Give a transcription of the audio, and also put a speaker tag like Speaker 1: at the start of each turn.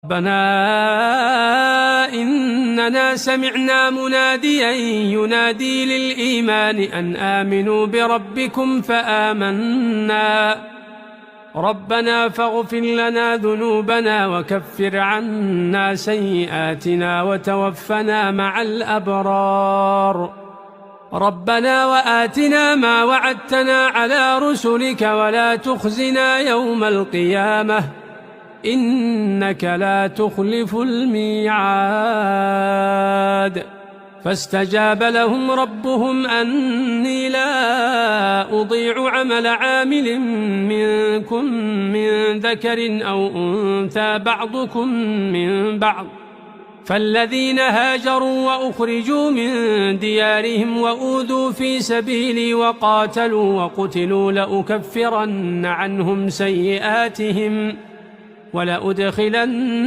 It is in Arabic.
Speaker 1: ربنا إننا سمعنا مناديا ينادي للإيمان أن آمنوا بربكم فآمنا ربنا فاغفر لنا ذنوبنا وكفر عنا سيئاتنا وتوفنا مع الأبرار ربنا وآتنا ما وعدتنا على رسلك ولا تخزنا يوم القيامة إنك لا تخلف الميعاد فاستجاب لهم ربهم أني لا أضيع عمل عامل منكم من ذكر أو أنثى بعضكم من بعض فالذين هاجروا وأخرجوا من ديارهم وأوذوا في سبيلي وقاتلوا وقتلوا لأكفرن عنهم سيئاتهم ولأدخلن